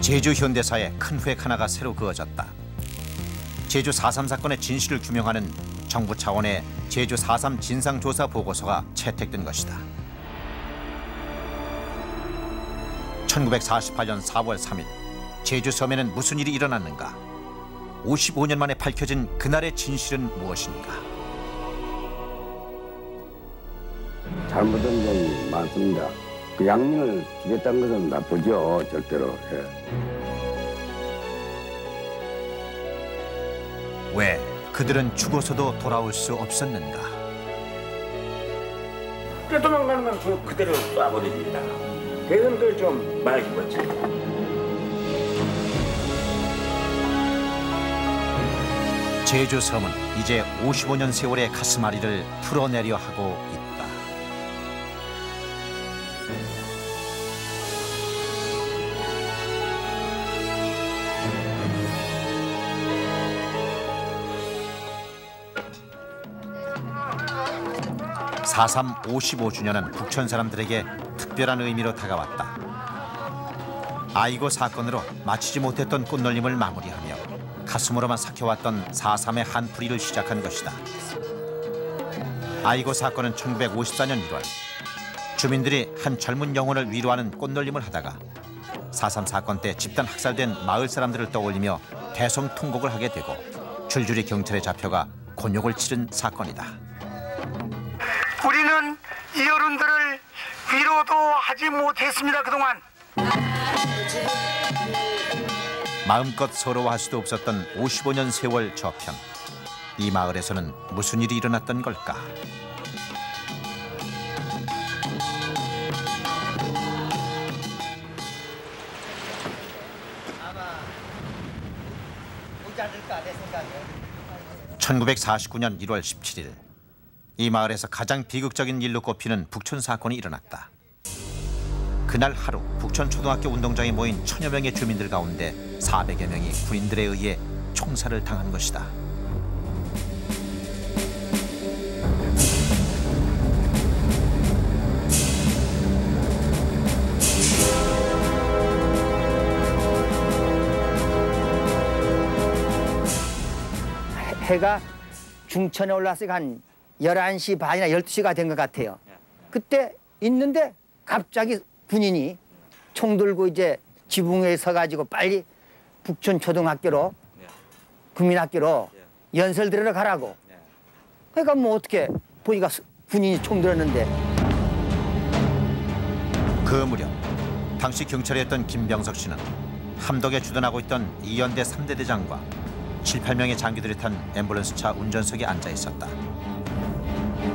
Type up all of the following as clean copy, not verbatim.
제주 현대사에 큰 획 하나가 새로 그어졌다. 제주 4.3 사건의 진실을 규명하는 정부 차원의 제주 4.3 진상조사 보고서가 채택된 것이다. 1948년 4월 3일 제주 섬에는 무슨 일이 일어났는가? 55년 만에 밝혀진 그날의 진실은 무엇인가? 잘못된 점이 많습니다. 그 양민을 죽였다는 것은 나쁘죠, 절대로. 왜 그들은 죽어서도 돌아올 수 없었는가? 도망가면 그대로 쏴버립니다. 그건 좀 많이 죽었지. 제주 섬은 이제 55년 세월의 가슴앓이를 풀어내려 하고 있다. (4.3) 55주년은 북촌 사람들에게 특별한 의미로 다가왔다. 아이고 사건으로 마치지 못했던 꽃놀림을 마무리하며 가슴으로만 삭혀왔던 4.3의 한풀이를 시작한 것이다. 아이고 사건은 1954년 1월 주민들이 한 젊은 영혼을 위로하는 꽃놀림을 하다가 4.3 사건 때 집단 학살된 마을 사람들을 떠올리며 대성통곡을 하게 되고 줄줄이 경찰에 잡혀가 곤욕을 치른 사건이다. 우리는 이 어른들을 위로도 하지 못했습니다, 그동안. 마음껏 서러워할 수도 없었던 55년 세월 저편. 이 마을에서는 무슨 일이 일어났던 걸까? (1949년 1월 17일) 이 마을에서 가장 비극적인 일로 꼽히는 북촌 사건이 일어났다. 그날 하루 북촌 초등학교 운동장에 모인 1000여 명의 주민들 가운데 400여 명이 군인들에 의해 총살을 당한 것이다. 해가 중천에 올라서 한 11시 반이나 12시가 된 것 같아요. 그때 있는데 갑자기 군인이 총 들고 이제 지붕에 서가지고 빨리 북촌 초등학교로 국민학교로 연설 들으러 가라고. 그러니까 뭐 어떻게 보니까 군인이 총 들었는데. 그 무렵 당시 경찰이었던 김병석 씨는 함덕에 주둔하고 있던 이연대 3대 대장과 7, 8명의 장교들이 탄 앰뷸런스 차 운전석에 앉아 있었다.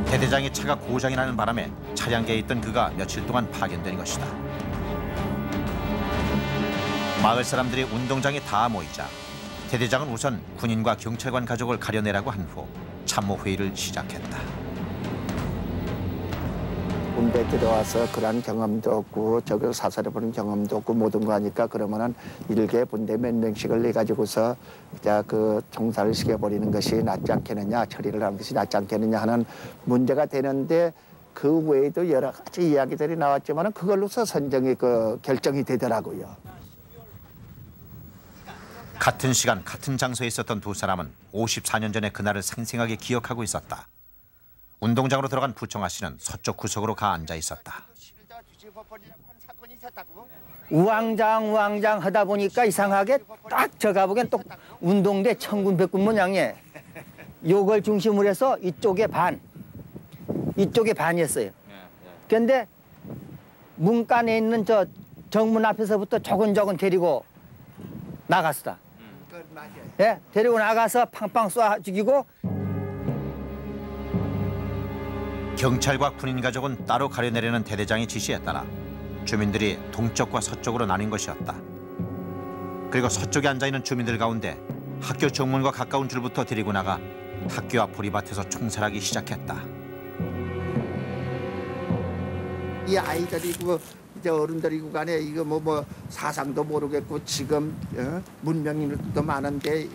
대대장의 차가 고장이 나는 바람에 차량계에 있던 그가 며칠 동안 파견된 것이다. 마을 사람들이 운동장에 다 모이자 대대장은 우선 군인과 경찰관 가족을 가려내라고 한 후 참모회의를 시작했다. 군대 들어와서 그런 경험도 없고 적을 사살해보는 경험도 없고 모든 거 하니까 그러면은 일개 분대 몇 명씩을 내 가지고서 이제 그 총살을 시켜버리는 것이 낫지 않겠느냐, 처리를 하는 것이 낫지 않겠느냐 하는 문제가 되는데 그 외에도 여러 가지 이야기들이 나왔지만은 그걸로서 선정이 결정이 되더라고요. 같은 시간 같은 장소에 있었던 두 사람은 54년 전의 그날을 생생하게 기억하고 있었다. 운동장으로 들어간 부청아 씨는 서쪽 구석으로 가 앉아 있었다. 우왕좌왕 하다 보니까 이상하게 딱 제가 보기엔 또 운동대 천군 백군 모양에 요걸 중심으로 해서 이쪽에 반이었어요. 그런데 문간에 있는 저 정문 앞에서부터 조근조근 데리고 나갔다. 예, 데리고 나가서 팡팡 쏴 죽이고. 경찰과 군인 가족은 따로 가려내려는 대대장의 지시에 따라 주민들이 동쪽과 서쪽으로 나뉜 것이었다. 그리고 서쪽에 앉아있는 주민들 가운데 학교 정문과 가까운 줄부터 데리고 나가 학교 앞 보리밭에서 총살하기 시작했다. 이 아이들이고 이제 어른들이고 간에 이거 뭐 사상도 모르겠고 지금 문명인들도 많은데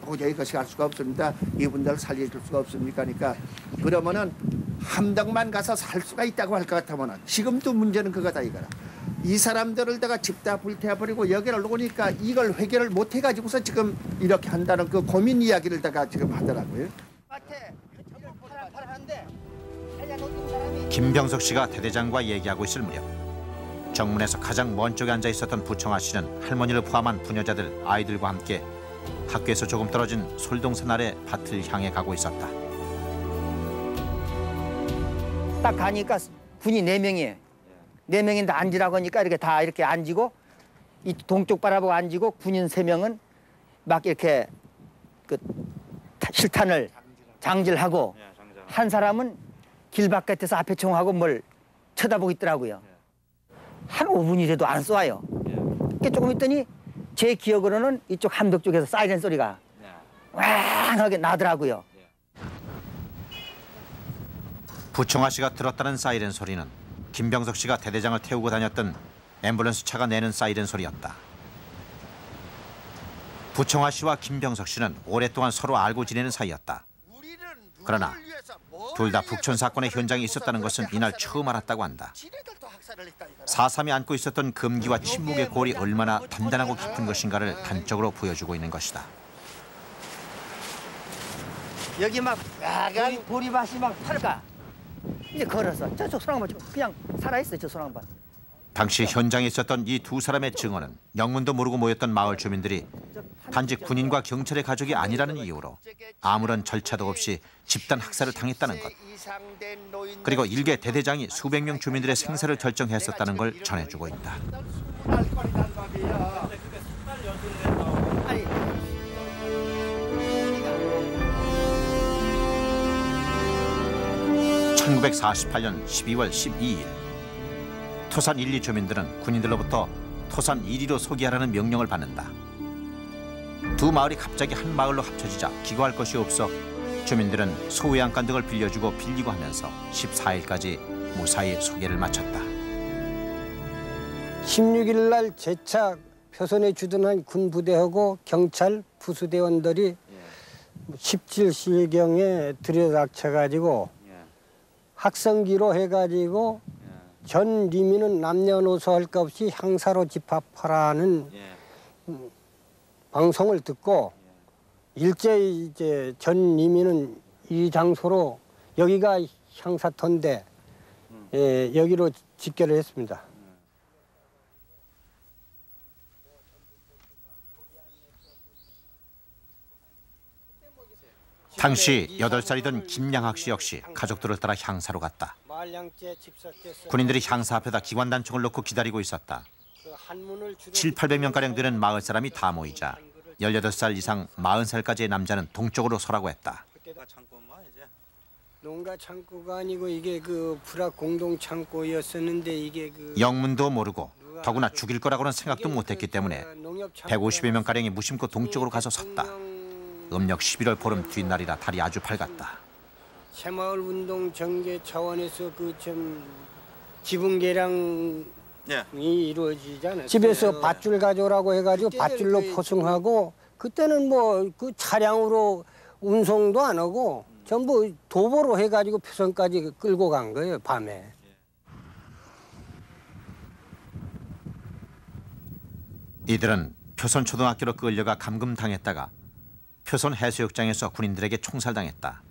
도저히 그것이 할 수가 없습니다. 이분들 살려줄 수가 없습니까? 그러니까 그러면은 함덕만 가서 살 수가 있다고 할 것 같으면은 지금도 문제는 그거다 이거라. 이 사람들을 내가 집 다 불태워버리고 여기를 놓으니까 이걸 해결을 못 해가지고서 지금 이렇게 한다는 그 고민 이야기를 내가 지금 하더라고요. 김병석 씨가 대대장과 얘기하고 있을 무렵 정문에서 가장 먼 쪽에 앉아 있었던 부청아 씨는 할머니를 포함한 부녀자들 아이들과 함께 학교에서 조금 떨어진 솔동산 아래 밭을 향해 가고 있었다. 딱 가니까 군이 4명이에요. 4명인데 앉으라고 하니까 이렇게 다 이렇게 앉고 이 동쪽 바라보고 앉고 군인 3명은 막 이렇게 그 실탄을 장질하고 한 사람은 길 바깥에서 앞에 총하고 뭘 쳐다보고 있더라고요. 한 5분이라도 안 쏘아요. 조금 있더니 제 기억으로는 이쪽 함덕 쪽에서 사이렌 소리가 왕하게 나더라고요. 부청아 씨가 들었다는 사이렌 소리는 김병석 씨가 대대장을 태우고 다녔던 앰뷸런스 차가 내는 사이렌 소리였다. 부청아 씨와 김병석 씨는 오랫동안 서로 알고 지내는 사이였다. 그러나 둘 다 북촌 사건의 현장에 있었다는 것은 이날 처음 알았다고 한다. 4.3이 안고 있었던 금기와 침묵의 골이 얼마나 단단하고 깊은 것인가를 단적으로 보여주고 있는 것이다. 여기 막 보리밭이 막 팔까. 이제 걸어서 저쪽 소랑반 그냥 살아있어요. 저 소랑반. 당시 현장에 있었던 이 두 사람의 증언은 영문도 모르고 모였던 마을 주민들이 단지 군인과 경찰의 가족이 아니라는 이유로 아무런 절차도 없이 집단 학살을 당했다는 것. 그리고 일개 대대장이 수백 명 주민들의 생사를 결정했었다는 걸 전해주고 있다. (1948년 12월 12일) 토산 1, 2 주민들은 군인들로부터 토산 1위로 소개하라는 명령을 받는다. 두 마을이 갑자기 한 마을로 합쳐지자 기거할 것이 없어 주민들은 소외양간 등을 빌려주고 빌리고 하면서 14일까지 무사히 소개를 마쳤다. 16일 날 재차 표선에 주둔한 군부대하고 경찰 부수대원들이 17시경에 들여닥쳐가지고 학성기로 해가지고 전 리민은 남녀노소 할 것 없이 향사로 집합하라는 방송을 듣고 일제히 이제 전 리민은 이 장소로 여기가 향사터인데 여기로 집결을 했습니다. 당시 8살이던 김양학 씨 역시 가족들을 따라 향사로 갔다. 군인들이 향사 앞에다 기관단총을 놓고 기다리고 있었다. 7, 800명가량 되는 마을 사람이 다 모이자 18살 이상 40살까지의 남자는 동쪽으로 서라고 했다. 농가 창고가 아니고 이게 그 불악 공동 창고였었는데 이게 그 영문도 모르고 더구나 죽일 거라고는 생각도 못했기 때문에 150여 명가량이 무심코 동쪽으로 가서 섰다. 음력 11월 보름 뒷날이라 달이 아주 밝았다. 새마을 운동 전개 차원에서 그 좀 지분 개량이 이루어지잖아요. 집에서 밧줄 가져오라고 해가지고 밧줄로 포승하고 그때는 뭐 그 차량으로 운송도 안 하고 전부 도보로 해가지고 표선까지 끌고 간 거예요, 밤에. 이들은 표선초등학교로 끌려가 감금당했다가 표선 해수욕장에서 군인들에게 총살당했다.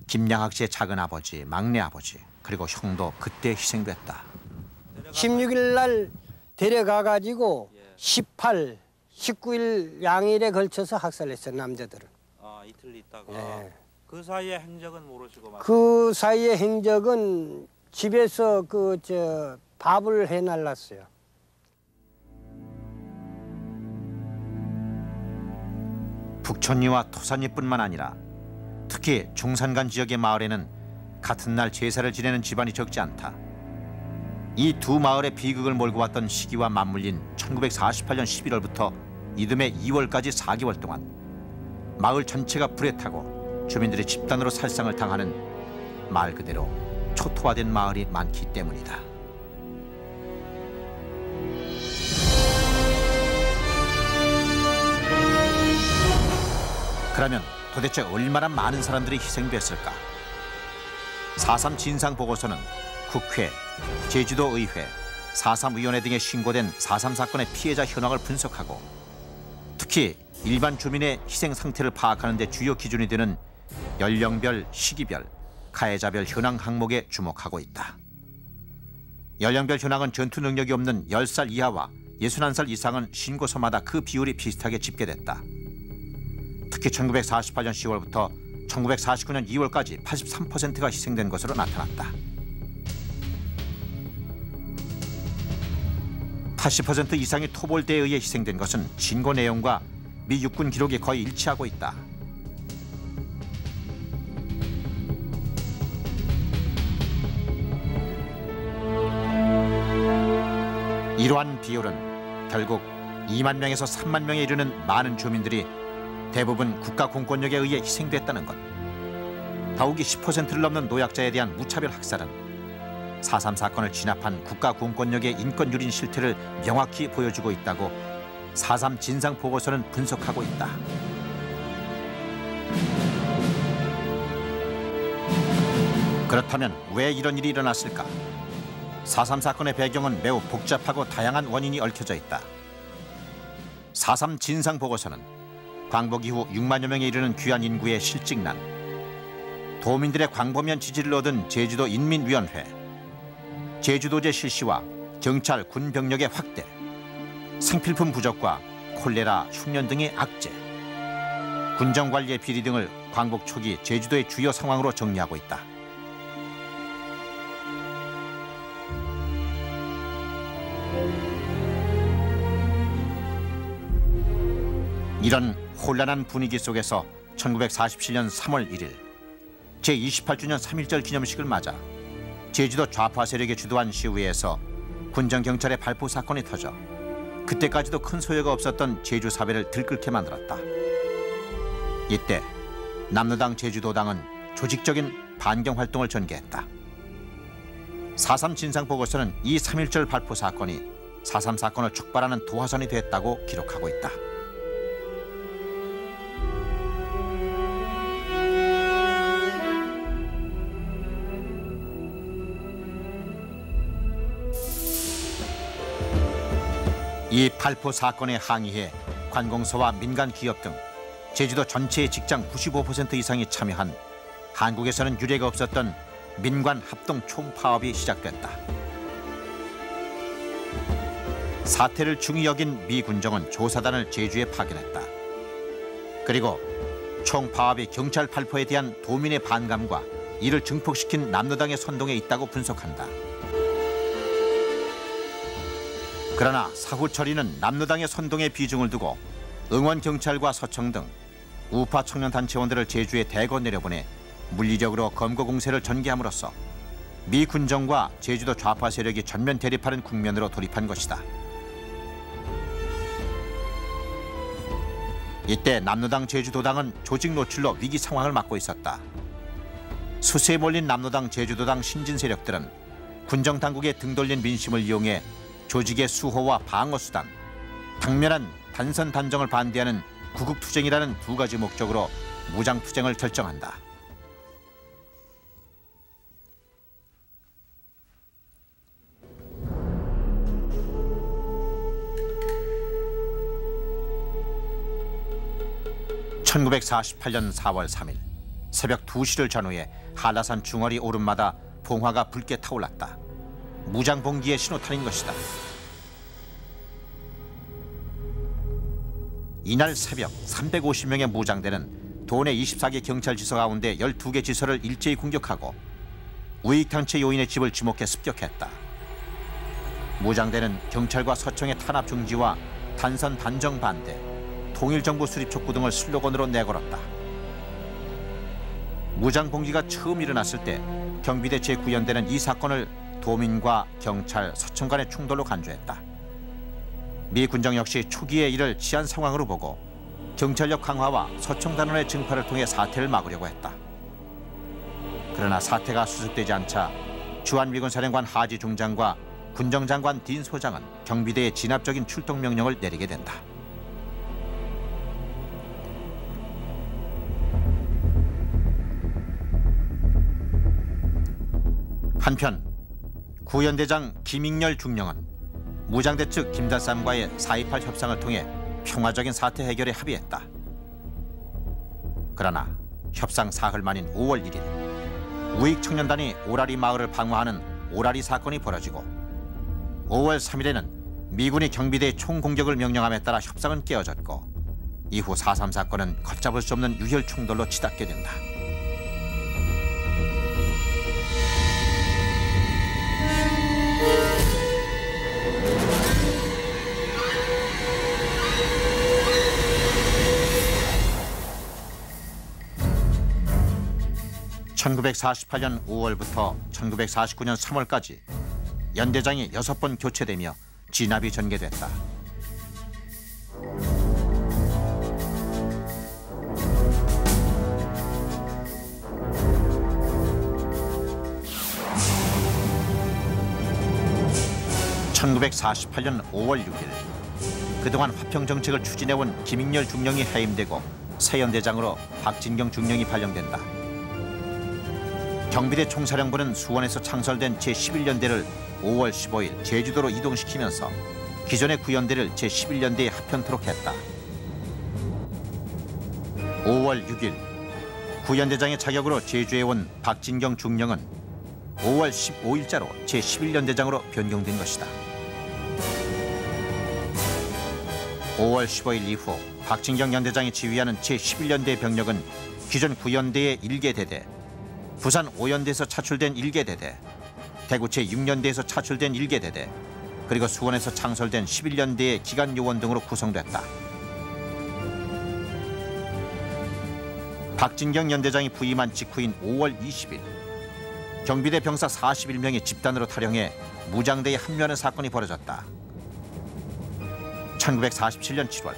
김양학 씨의 작은 아버지, 막내 아버지, 그리고 형도 그때 희생됐다. 16일 날 데려가가지고 18, 19일 양일에 걸쳐서 학살했어요, 남자들은. 아, 이틀 있다가. 그 사이에 행적은 모르시고 말이에요? 그 사이에 행적은 집에서 밥을 해날랐어요. 북촌리와 토산리뿐만 아니라 특히 중산간 지역의 마을에는 같은 날 제사를 지내는 집안이 적지 않다. 이 두 마을의 비극을 몰고 왔던 시기와 맞물린 1948년 11월부터 이듬해 2월까지 4개월 동안 마을 전체가 불에 타고 주민들이 집단으로 살상을 당하는 말 그대로 초토화된 마을이 많기 때문이다. 그러면 도대체 얼마나 많은 사람들이 희생됐을까? 4.3 진상보고서는 국회, 제주도의회, 4.3위원회 등에 신고된 4.3 사건의 피해자 현황을 분석하고 특히 일반 주민의 희생 상태를 파악하는 데 주요 기준이 되는 연령별, 시기별, 가해자별 현황 항목에 주목하고 있다. 연령별 현황은 전투 능력이 없는 10살 이하와 61살 이상은 신고서마다 그 비율이 비슷하게 집계됐다. 특히 1948년 10월부터 1949년 2월까지 83%가 희생된 것으로 나타났다. 80% 이상이 토벌대에 의해 희생된 것은 신고 내용과 미 육군 기록이 거의 일치하고 있다. 이러한 비율은 결국 2만 명에서 3만 명에 이르는 많은 주민들이 대부분 국가 공권력에 의해 희생됐다는 것. 더욱이 10%를 넘는 노약자에 대한 무차별 학살은 4.3 사건을 진압한 국가 공권력의 인권 유린 실태를 명확히 보여주고 있다고 4.3 진상 보고서는 분석하고 있다. 그렇다면 왜 이런 일이 일어났을까? 4.3 사건의 배경은 매우 복잡하고 다양한 원인이 얽혀져 있다. 4.3 진상 보고서는 광복 이후 6만여 명에 이르는 귀한 인구의 실직난, 도민들의 광범위한 지지를 얻은 제주도 인민위원회, 제주도제 실시와 경찰, 군 병력의 확대, 생필품 부족과 콜레라, 흉년 등의 악재, 군정관리의 비리 등을 광복 초기 제주도의 주요 상황으로 정리하고 있다. 이런 혼란한 분위기 속에서 1947년 3월 1일 제28주년 3.1절 기념식을 맞아 제주도 좌파 세력이 주도한 시위에서 군정경찰의 발포 사건이 터져 그때까지도 큰 소요가 없었던 제주 사회를 들끓게 만들었다. 이때 남로당 제주도당은 조직적인 반경 활동을 전개했다. 4.3 진상보고서는 이 3.1절 발포 사건이 4.3 사건을 촉발하는 도화선이 됐다고 기록하고 있다. 이 발포 사건에 항의해 관공서와 민간 기업 등 제주도 전체의 직장 95% 이상이 참여한 한국에서는 유례가 없었던 민관 합동 총파업이 시작됐다. 사태를 중히 여긴 미 군정은 조사단을 제주에 파견했다. 그리고 총파업이 경찰 발포에 대한 도민의 반감과 이를 증폭시킨 남로당의 선동에 있다고 분석한다. 그러나 사후 처리는 남로당의 선동에 비중을 두고 응원경찰과 서청 등 우파 청년단체원들을 제주에 대거 내려보내 물리적으로 검거 공세를 전개함으로써 미 군정과 제주도 좌파 세력이 전면 대립하는 국면으로 돌입한 것이다. 이때 남로당 제주도당은 조직 노출로 위기 상황을 맞고 있었다. 수세에 몰린 남로당 제주도당 신진 세력들은 군정 당국에 등 돌린 민심을 이용해 조직의 수호와 방어 수단, 당면한 단선 단정을 반대하는 구국투쟁이라는 두 가지 목적으로 무장투쟁을 결정한다. (1948년 4월 3일) 새벽 2시를 전후해 한라산 중어리 오름마다 봉화가 붉게 타올랐다. 무장봉기의 신호탄인 것이다. 이날 새벽 350명의 무장대는 도내 24개 경찰 지서 가운데 12개 지서를 일제히 공격하고 우익단체 요인의 집을 지목해 습격했다. 무장대는 경찰과 서청의 탄압 중지와 단선 단정 반대, 통일정부 수립 촉구 등을 슬로건으로 내걸었다. 무장봉기가 처음 일어났을 때 경비대 제9연대는 이 사건을 도민과 경찰, 서청 간의 충돌로 간주했다. 미 군정 역시 초기에 이를 치안 상황으로 보고 경찰력 강화와 서청 단원의 증파를 통해 사태를 막으려고 했다. 그러나 사태가 수습되지 않자 주한미군 사령관 하지 중장과 군정장관 딘 소장은 경비대의 진압적인 출동 명령을 내리게 된다. 한편 구연대장 김익렬 중령은 무장대 측 김달삼과의 4.28 협상을 통해 평화적인 사태 해결에 합의했다. 그러나 협상 사흘 만인 5월 1일 우익청년단이 오라리 마을을 방어하는 오라리 사건이 벌어지고 5월 3일에는 미군이 경비대의 총공격을 명령함에 따라 협상은 깨어졌고 이후 4.3 사건은 걷잡을 수 없는 유혈 충돌로 치닫게 된다. (1948년 5월부터 1949년 3월까지) 연대장이 6번 교체되며 진압이 전개됐다. (1948년 5월 6일) 그동안 화평 정책을 추진해온 김익렬 중령이 해임되고 새 연대장으로 박진경 중령이 발령된다. 경비대 총사령부는 수원에서 창설된 제11연대를 5월 15일 제주도로 이동시키면서 기존의 구연대를 제11연대에 합편토록 했다. 5월 6일 구연대장의 자격으로 제주에 온 박진경 중령은 5월 15일자로 제11연대장으로 변경된 것이다. 5월 15일 이후 박진경 연대장이 지휘하는 제11연대 병력은 기존 구연대의 1개 대대, 부산 5연대에서 차출된 1개 대대, 대구 제6연대에서 차출된 1개 대대, 그리고 수원에서 창설된 11연대의 기간 요원 등으로 구성됐다. 박진경 연대장이 부임한 직후인 5월 20일 경비대 병사 41명이 집단으로 탈영해 무장대에 합류하는 사건이 벌어졌다. 1947년 7월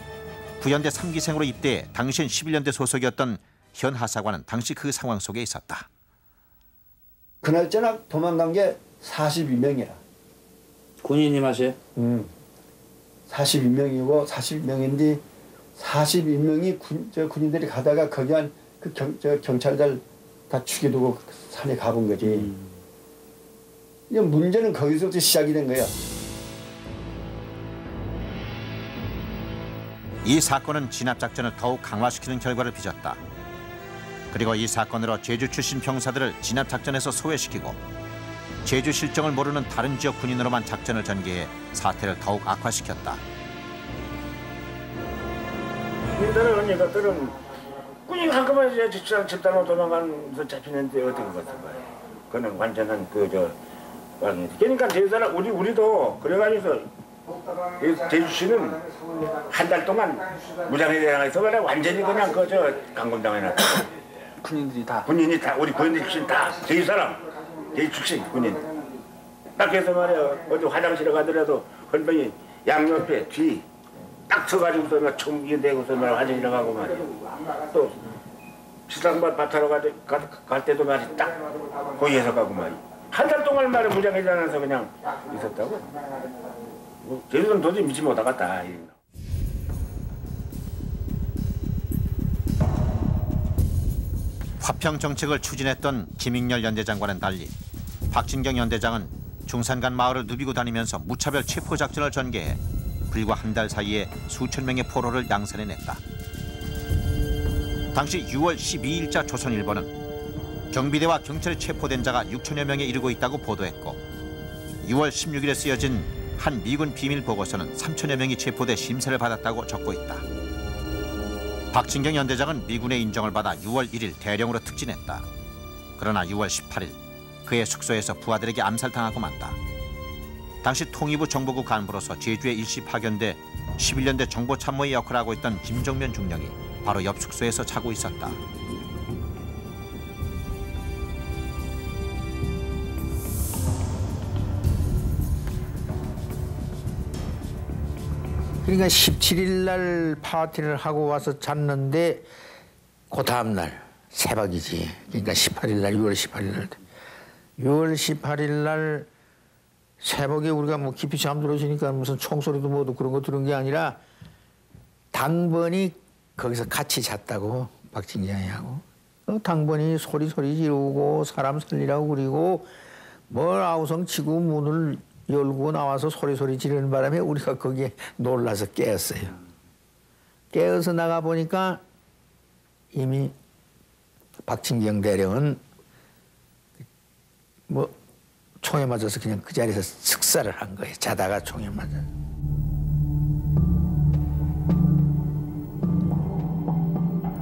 구연대 3기생으로 입대해 당시엔 11연대 소속이었던 현 하사관은 당시 그 상황 속에 있었다. 그날저날 도망간 게 42명이라. 군인이 마세요? 42명이고 42명인데 42명이 군인들이 가다가 거기 한 그 경찰들 다 죽여두고 산에 가본 거지. 이제 문제는 거기서부터 시작이 된 거야. 이 사건은 진압작전을 더욱 강화시키는 결과를 빚었다. 그리고 이 사건으로 제주 출신 병사들을 진압작전에서 소외시키고 제주 실정을 모르는 다른 지역 군인으로만 작전을 전개해 사태를 더욱 악화시켰다. 이들은 언니 것들은 군인 한꺼번에 집단으로 도망가면서 잡히는데 어떻게 봤을 거예요? 그는 완전한 그러니까 제주사람 우리도 그래가지고 제주시는 한 달 동안 무장회장에서 완전히 그냥 강금당해놨다. 군인이 다 우리 군인 출신 다 제주 사람, 제주 출신 군인. 딱 해서 말이야 어디 화장실에 가더라도 헌병이 양옆에 뒤 딱 서가지고서 막 총기 대고서 말 화장실에 가고 말이야. 또 비상발 밭하러 갈 때도 말이 딱 거기에서 가고 말이야. 한 달 동안 말이야 무장회장에서 그냥 있었다고. 제주도는 도저히 믿지 못하겠다. 화평 정책을 추진했던 김익렬 연대장과는 달리 박진경 연대장은 중산간 마을을 누비고 다니면서 무차별 체포 작전을 전개해 불과 한 달 사이에 수천 명의 포로를 양산해냈다. 당시 6월 12일자 조선일보는 경비대와 경찰에 체포된 자가 6천여 명에 이르고 있다고 보도했고 6월 16일에 쓰여진 한 미군 비밀 보고서는 3천여 명이 체포돼 심사를 받았다고 적고 있다. 박진경 연대장은 미군의 인정을 받아 6월 1일 대령으로 특진했다. 그러나 6월 18일 그의 숙소에서 부하들에게 암살당하고 만다. 당시 통일부 정보국 간부로서 제주에 일시 파견돼 11년대 정보참모의 역할을 하고 있던 김정면 중령이 바로 옆 숙소에서 자고 있었다. 그러니까 17일 날 파티를 하고 와서 잤는데 그 다음 날 새벽이지. 그러니까 18일 날 6월 18일 날 6월 18일 날 새벽에 우리가 뭐 깊이 잠들어지니까 무슨 총소리도 뭐도 그런 거 들은 게 아니라 당번이 거기서 같이 잤다고 박진경이 하고 당번이 소리 지르고 사람 살리라고 그리고 뭘 아우성 치고 문을 열고 나와서 소리 지르는 바람에 우리가 거기에 놀라서 깨었어요. 깨어서 나가 보니까 이미 박진경 대령은 뭐 총에 맞아서 그냥 그 자리에서 즉사를 한 거예요. 자다가 총에 맞아.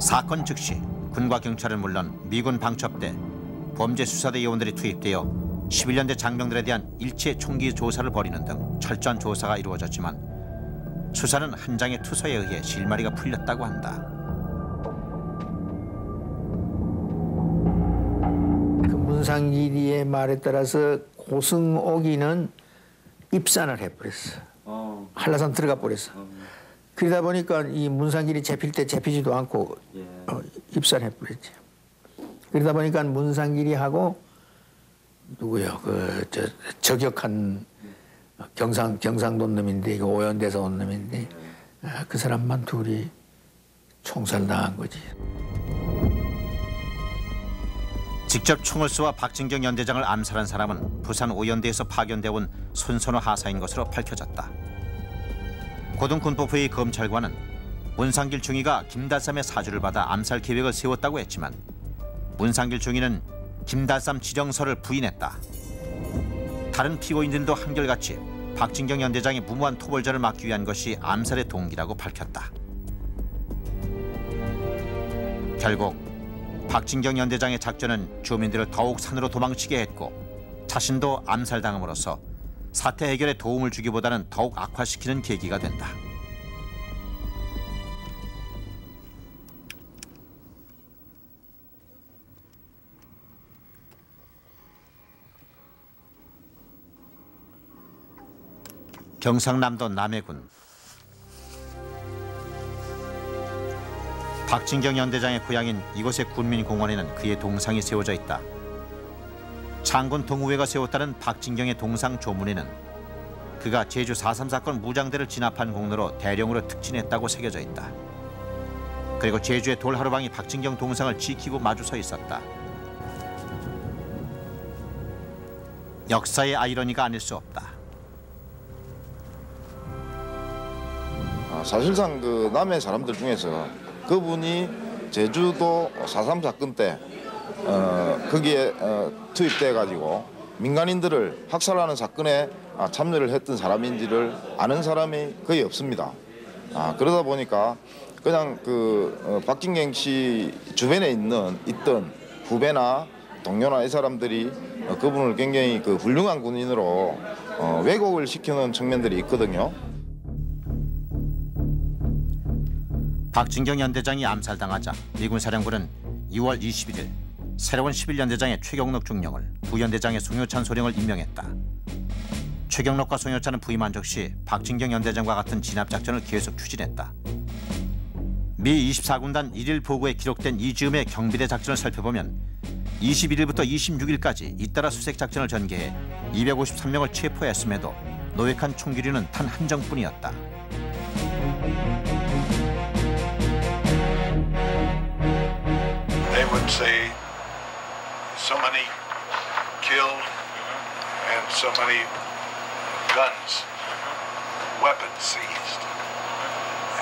사건 즉시 군과 경찰은 물론 미군 방첩대, 범죄수사대 요원들이 투입되어 11년대 장병들에 대한 일체 총기 조사를 벌이는 등 철저한 조사가 이루어졌지만 수사는 한 장의 투서에 의해 실마리가 풀렸다고 한다. 그 문상길이의 말에 따라서 고승옥이는 입산을 해버렸어. 한라산 들어가 버렸어. 그러다 보니까 이 문상길이 잡힐 때 잡히지도 않고 입산해버렸지. 그러다 보니까 문상길이하고 누구요? 저격한 경상도 놈인데 이거 오연대에서 온 놈인데 그 사람만 둘이 총살당한 거지. 직접 총을 쏘아 박진경 연대장을 암살한 사람은 부산 오연대에서 파견돼 온 손선호 하사인 것으로 밝혀졌다. 고등군법회의 검찰관은 문상길 중위가 김달삼의 사주를 받아 암살 계획을 세웠다고 했지만 문상길 중위는 김달삼 지령서를 부인했다. 다른 피고인들도 한결같이 박진경 연대장의 무모한 토벌전을 막기 위한 것이 암살의 동기라고 밝혔다. 결국 박진경 연대장의 작전은 주민들을 더욱 산으로 도망치게 했고 자신도 암살당함으로써 사태 해결에 도움을 주기보다는 더욱 악화시키는 계기가 된다. 경상남도 남해군. 박진경 연대장의 고향인 이곳의 군민공원에는 그의 동상이 세워져 있다. 창군 동우회가 세웠다는 박진경의 동상 조문에는 그가 제주 4.3 사건 무장대를 진압한 공로로 대령으로 특진했다고 새겨져 있다. 그리고 제주의 돌하루방이 박진경 동상을 지키고 마주 서 있었다. 역사의 아이러니가 아닐 수 없다. 사실상 그 남해 사람들 중에서 그분이 제주도 4.3 사건 때 거기에 투입돼 가지고 민간인들을 학살하는 사건에 참여를 했던 사람인지를 아는 사람이 거의 없습니다. 그러다 보니까 그냥 그 박진경 씨 주변에 있던 후배나 동료나 이 사람들이 그분을 굉장히 그 훌륭한 군인으로 왜곡을 시키는 측면들이 있거든요. 박진경 연대장이 암살당하자 미군 사령부는 2월 21일 새로운 11연대장의 최경록 중령을 부연대장의 송효찬 소령을 임명했다. 최경록과 송효찬은 부임한 즉시 박진경 연대장과 같은 진압작전을 계속 추진했다. 미 24군단 1일 보고에 기록된 이 즈음의 경비대 작전을 살펴보면 21일부터 26일까지 잇따라 수색작전을 전개해 253명을 체포했음에도 노획한 총기류는 단 한 정뿐이었다. They would say so many killed and so many guns, weapons seized.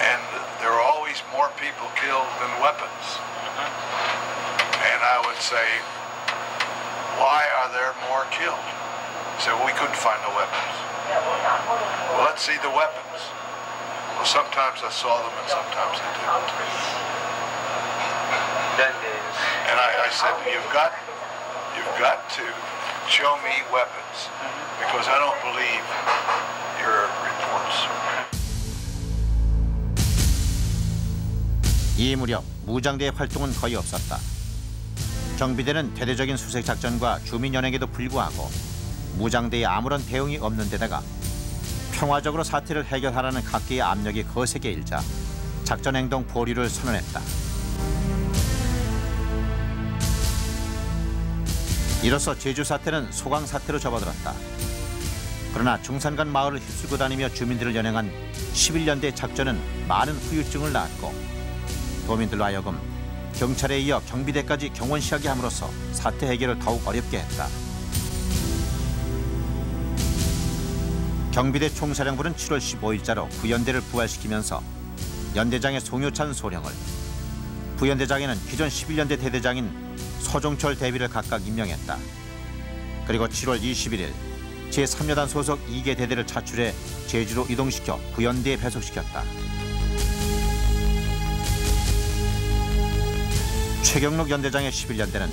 And there are always more people killed than weapons. And I would say, why are there more killed? So we couldn't find the weapons. Well, let's see the weapons. Well, sometimes I saw them and sometimes I didn't. And I said, you've got to show me weapons because I don't believe your reports. 이 무렵 무장대의 활동은 거의 없었다. 경비대는 대대적인 수색 작전과 주민 연행에도 불구하고 무장대에 아무런 대응이 없는 데다가 평화적으로 사태를 해결하라는 각계의 압력이 거세게 일자 작전 행동 보류를 선언했다. 이로써 제주 사태는 소강 사태로 접어들었다. 그러나 중산간 마을을 휩쓸고 다니며 주민들을 연행한 11년대 작전은 많은 후유증을 낳았고 도민들로 하여금 경찰에 이어 경비대까지 경원시하게 함으로써 사태 해결을 더욱 어렵게 했다. 경비대 총사령부는 7월 15일자로 부연대를 부활시키면서 연대장의 송효찬 소령을, 부연대장에는 기존 11년대 대대장인 서종철 대비를 각각 임명했다. 그리고 7월 21일 제3여단 소속 2개 대대를 차출해 제주로 이동시켜 부연대에 배속시켰다. 최경록 연대장의 11년대는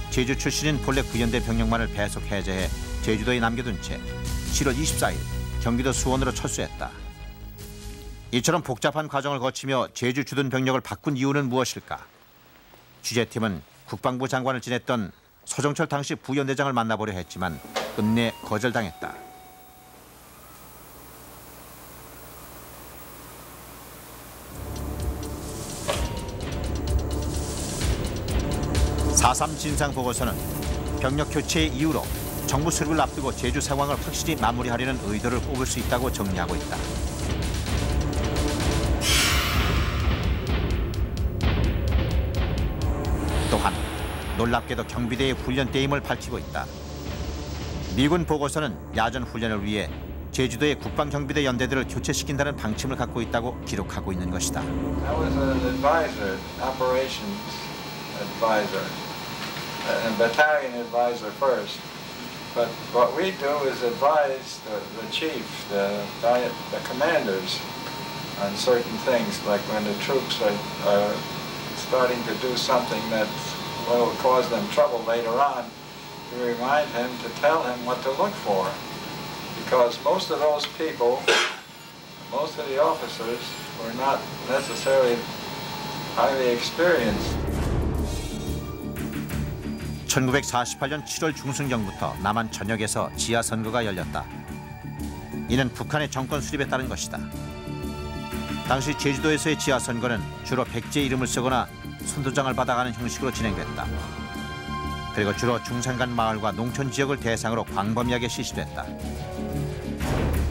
제주 출신인 본래 부연대 병력만을 배속 해제해 제주도에 남겨둔 채 7월 24일 경기도 수원으로 철수했다. 이처럼 복잡한 과정을 거치며 제주 주둔 병력을 바꾼 이유는 무엇일까? 취재팀은 국방부 장관을 지냈던 서정철 당시 부연대장을 만나보려 했지만 끝내 거절당했다. (4.3) 진상보고서는 병력 교체의 이유로 정부 수립을 앞두고 제주 상황을 확실히 마무리하려는 의도를 꼽을 수 있다고 정리하고 있다. 또한 놀랍게도 경비대의 훈련 때임을 밝히고 있다. 미군 보고서는 야전 훈련을 위해 제주도의 국방경비대 연대들을 교체시킨다는 방침을 갖고 있다고 기록하고 있는 것이다. I was an advisor, operations advisor, and battalion advisor first. But what we do is advise the chief, the commanders on certain things, like when the troops are starting to do something that will cause them trouble later on, to remind him, to tell him what to look for. Because most of those people, most of the officers, were not necessarily highly experienced. 1948년 7월 중순경부터 남한 전역에서 지하선거가 열렸다. 이는 북한의 정권 수립에 따른 것이다. 당시 제주도에서의 지하선거는 주로 백제 이름을 쓰거나 선도장을 받아가는 형식으로 진행됐다. 그리고 주로 중산간 마을과 농촌 지역을 대상으로 광범위하게 실시됐다.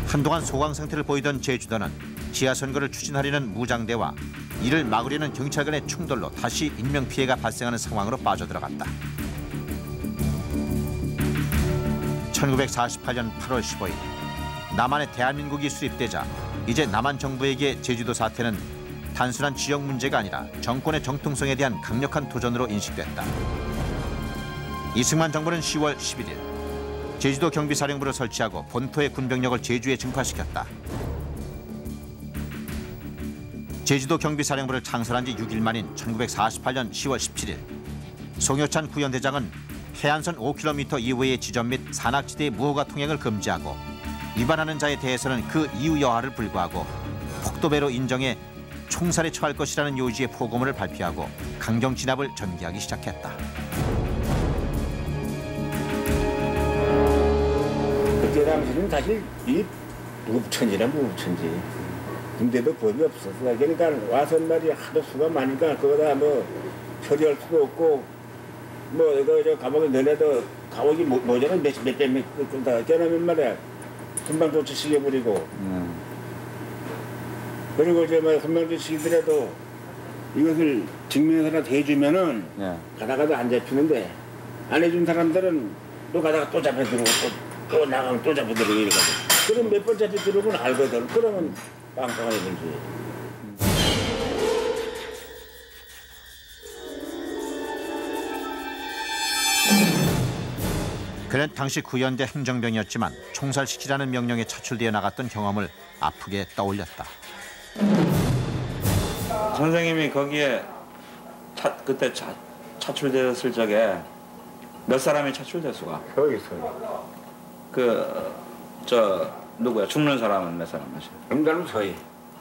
한동안 소강 상태를 보이던 제주도는 지하선거를 추진하려는 무장대와 이를 막으려는 경찰 간의 충돌로 다시 인명피해가 발생하는 상황으로 빠져들어갔다. 1948년 8월 15일 남한에 대한민국이 수립되자 이제 남한 정부에게 제주도 사태는 단순한 지역 문제가 아니라 정권의 정통성에 대한 강력한 도전으로 인식됐다. 이승만 정부는 10월 11일 제주도 경비사령부를 설치하고 본토의 군병력을 제주에 증파시켰다. 제주도 경비사령부를 창설한 지 6일 만인 1948년 10월 17일 송효찬 구연대장은 해안선 5km 이외의 지점 및 산악지대의 무허가 통행을 금지하고 위반하는 자에 대해서는 그 이유 여하를 불구하고 폭도배로 인정해 총살에 처할 것이라는 요지의 포고문을 발표하고 강경 진압을 전개하기 시작했다. 그때 당시는 사실 이 무법천지나 무법천지. 근데도 법이 없었어. 그러니까 와서 말이 하도 수가 많으니까 그거다 뭐 처리할 수도 없고 뭐 이거 저 감옥에 넣어도 감옥이 모자라 몇백명 다 깨나면 말이야 금방 조치시켜버리고. 그리고 이제 뭐 금방 조치시키더라도 이것을 증명서라도 해주면은 가다가도 안 잡히는데 안 해준 사람들은 또 가다가 또 잡혀 들어오고 또 나가면 또 잡혀 들어오고 이러거든. 그럼 몇 번 잡혀 들어오면 알거든. 그러면 빵빵하게 되지. 그는 당시 구연대 행정병이었지만 총살시키라는 명령에 차출되어 나갔던 경험을 아프게 떠올렸다. 선생님이 거기에 그때 차출되었을 적에 몇 사람이 차출됐수가? 서희. 누구야? 죽는 사람은 몇 사람 마셔? 음달은 서희.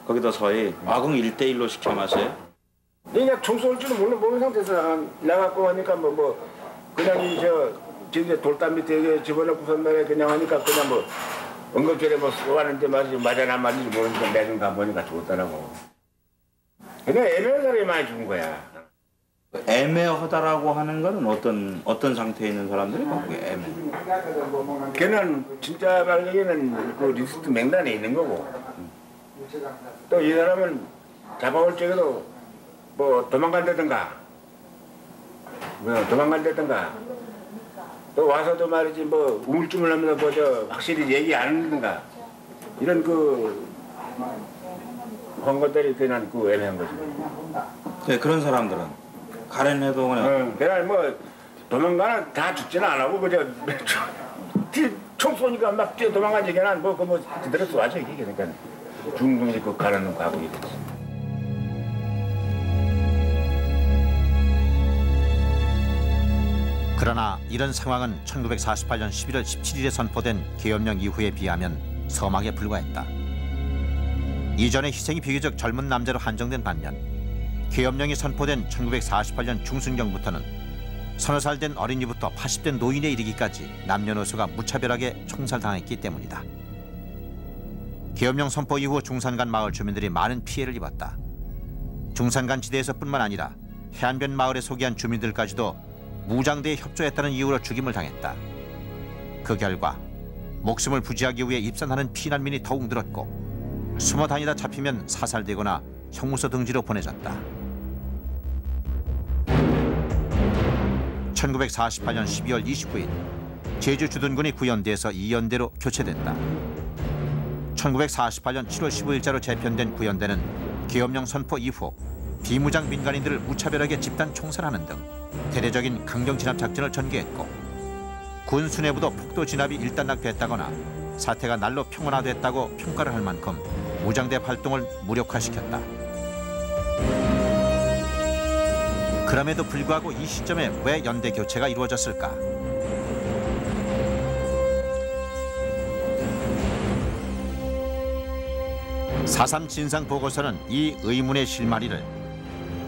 거기도 서희. 그럼 1대1로 시켜 마셔요? 그냥 총 쏠 줄은 모르는 상태에서 나가고 하니까 그냥 이제 돌담 밑에 집어넣고선 말이야 그냥 하니까 그냥 응급실에 쏘았는데 맞아나 맞는지 모르니까 내눈 가보니까 죽었더라고. 그냥 애매한 사람이 많이 죽은 거야. 애매하다라고 하는 거는 어떤 상태에 있는 사람들이 그게 애매? 걔는 진짜 말하기에는 그 리스트 명단에 있는 거고 또 이 사람은 잡아올 적에도 도망간다든가 또 와서도 말이지 우물쭈물 하면서 확실히 얘기 안 하는가 이런 한 것들이 그냥 애매한 거지. 네, 그런 사람들은 가련해도 그냥 그냥 뭐 도망가는 다 죽지는 안 하고 그저 총 쏘니까 막 뛰어 도망간 얘기는 뭐 그대로 쏘아져 이게 그러니까 중동이 가는 과거 이랬지. 그러나 이런 상황은 1948년 11월 17일에 선포된 계엄령 이후에 비하면 서막에 불과했다. 이전의 희생이 비교적 젊은 남자로 한정된 반면 계엄령이 선포된 1948년 중순경부터는 서너 살 된 어린이부터 80대 노인에 이르기까지 남녀노소가 무차별하게 총살당했기 때문이다. 계엄령 선포 이후 중산간 마을 주민들이 많은 피해를 입었다. 중산간 지대에서뿐만 아니라 해안변 마을에 소개한 주민들까지도 무장대에 협조했다는 이유로 죽임을 당했다. 그 결과 목숨을 부지하기 위해 입산하는 피난민이 더욱 늘었고 숨어 다니다 잡히면 사살되거나 형무소 등지로 보내졌다. 1948년 12월 29일 제주 주둔군이 구연대에서 이연대로 교체됐다. 1948년 7월 15일자로 재편된 구연대는 계엄령 선포 이후 비무장 민간인들을 무차별하게 집단 총살하는 등 대대적인 강경 진압 작전을 전개했고 군 수뇌부도 폭도 진압이 일단락됐다거나 사태가 날로 평온화됐다고 평가를 할 만큼 무장대 활동을 무력화시켰다. 그럼에도 불구하고 이 시점에 왜 연대 교체가 이루어졌을까? 사.3 진상 보고서는 이 의문의 실마리를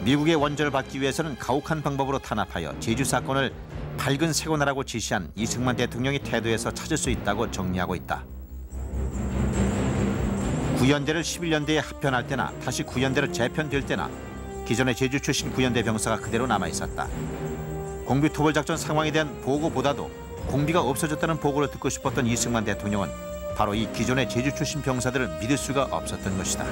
미국의 원조를 받기 위해서는 가혹한 방법으로 탄압하여 제주 사건을 밝은 세고나라고 지시한 이승만 대통령의 태도에서 찾을 수 있다고 정리하고 있다. 구연대를 11년대에 합편할 때나 다시 구연대로 재편될 때나 기존의 제주 출신 구연대 병사가 그대로 남아있었다. 공비 토벌 작전 상황에 대한 보고보다도 공비가 없어졌다는 보고를 듣고 싶었던 이승만 대통령은 바로 이 기존의 제주 출신 병사들을 믿을 수가 없었던 것이다.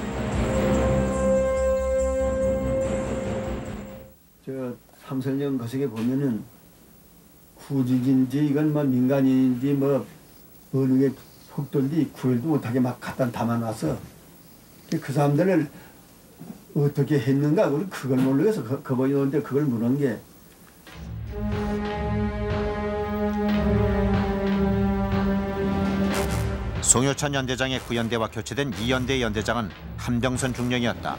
저 삼설령 거석에 보면은 구직인지 이건 뭐 민간인인지 뭐 어느 게 폭돌인지 구별도 못하게 막 갖다 담아놔서 그 사람들을 어떻게 했는가 그걸 모르겠어. 그분이 오는데 그걸 물은 게 송효찬 연대장의 구연대와 교체된 이연대 연대장은 한병선 중령이었다.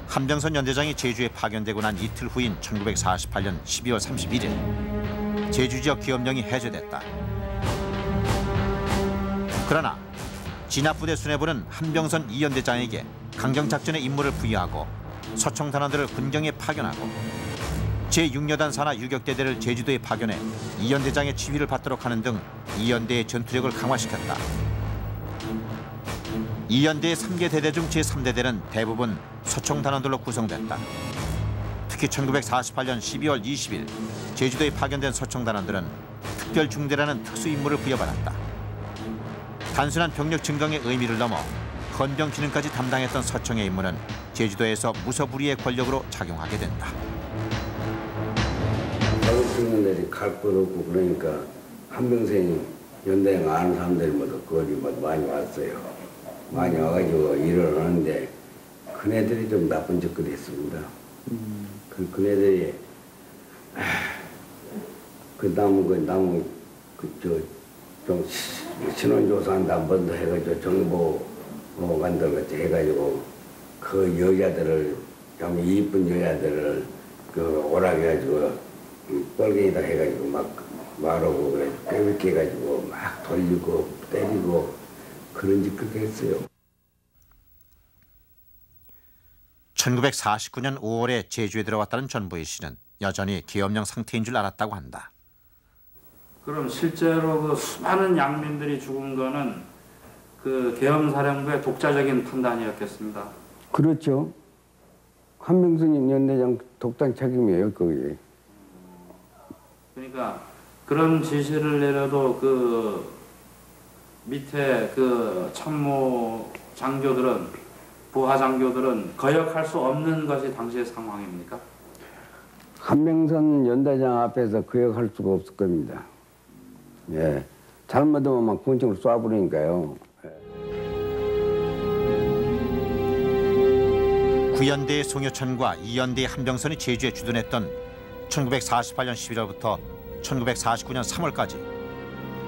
한병선 연대장이 제주에 파견되고 난 이틀 후인 1948년 12월 31일 제주 지역 계엄령이 해제됐다. 그러나 진압부대 수뇌부는 한병선 이연대장에게 강경작전의 임무를 부여하고 서총 단원들을 군경에 파견하고 제6여단 산하 유격대대를 제주도에 파견해 이연대장의 지휘를 받도록 하는 등 이연대의 전투력을 강화시켰다. 이연대의 3개 대대 중 제3대대는 대부분 서총 단원들로 구성됐다. 특히 1948년 12월 20일 제주도에 파견된 서총 단원들은 특별중대라는 특수 임무를 부여받았다. 단순한 병력 증강의 의미를 넘어 헌병 기능까지 담당했던 서총의 임무는 제주도에서 무소불위의 권력으로 작용하게 된다. 작업 중년들이 갈 것 없고 그러니까 한병선이 연대장 아는 사람들이 모두 거기 많이 왔어요. 많이 와가지고 일을 하는데 그네들이 좀 나쁜 짓거리 했습니다. 그네들이 좀 신원조사한다 한 번 더 해가지고 정보 만들어같이 해가지고 그 여자들을 좀 이쁜 여자들을 오락해가지고 뻘갱이다 해가지고 막 말하고 그래 빼먹게 해가지고 막 돌리고 때리고 그런 짓 그렇게 했어요. 1949년 5월에 제주에 들어왔다는 전부희 씨는 여전히 계엄령 상태인 줄 알았다고 한다. 그럼 실제로 그 수많은 양민들이 죽은 거는 그 계엄사령부의 독자적인 판단이었겠습니다. 그렇죠. 한병선 연대장 독단 책임이에요, 거기. 그러니까 그런 지시를 내려도 그 밑에 그 참모 장교들은 부하 장교들은 거역할 수 없는 것이 당시의 상황입니까? 한병선 연대장 앞에서 거역할 수가 없을 겁니다. 예, 잘못하면 막 군청을 쏴버리니까요. 9연대의 송효천과 2연대의 한병선이 제주에 주둔했던 1948년 11월부터 1949년 3월까지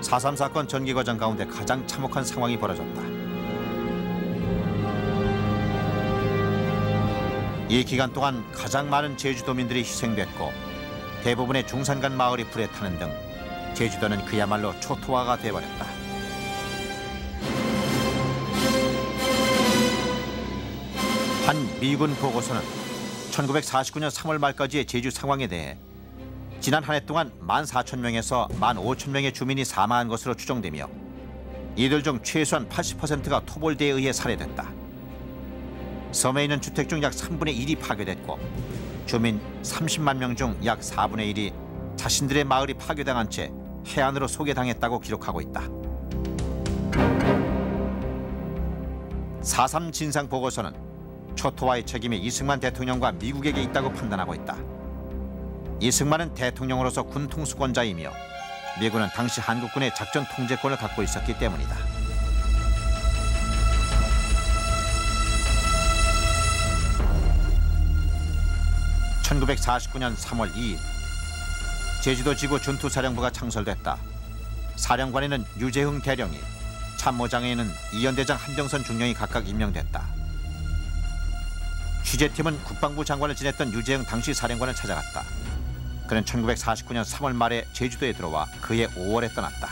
4.3 사건 전개 과정 가운데 가장 참혹한 상황이 벌어졌다. 이 기간 동안 가장 많은 제주도민들이 희생됐고 대부분의 중산간 마을이 불에 타는 등 제주도는 그야말로 초토화가 돼버렸다. 한 미군 보고서는 1949년 3월 말까지의 제주 상황에 대해 지난 한 해 동안 14,000명에서 15,000명의 주민이 사망한 것으로 추정되며 이들 중 최소한 80%가 토벌대에 의해 살해됐다. 섬에 있는 주택 중 약 3분의 1이 파괴됐고 주민 30만 명 중 약 4분의 1이 자신들의 마을이 파괴당한 채 해안으로 소개당했다고 기록하고 있다. 4.3 진상 보고서는 초토화의 책임이 이승만 대통령과 미국에게 있다고 판단하고 있다. 이승만은 대통령으로서 군 통수권자이며 미군은 당시 한국군의 작전 통제권을 갖고 있었기 때문이다. (1949년 3월 2일) 제주도 지구 전투사령부가 창설됐다. 사령관에는 유재흥 대령이, 참모장에는 이연대장 한병선 중령이 각각 임명됐다. 취재팀은 국방부 장관을 지냈던 유재흥 당시 사령관을 찾아갔다. 그는 1949년 3월 말에 제주도에 들어와 그해 5월에 떠났다.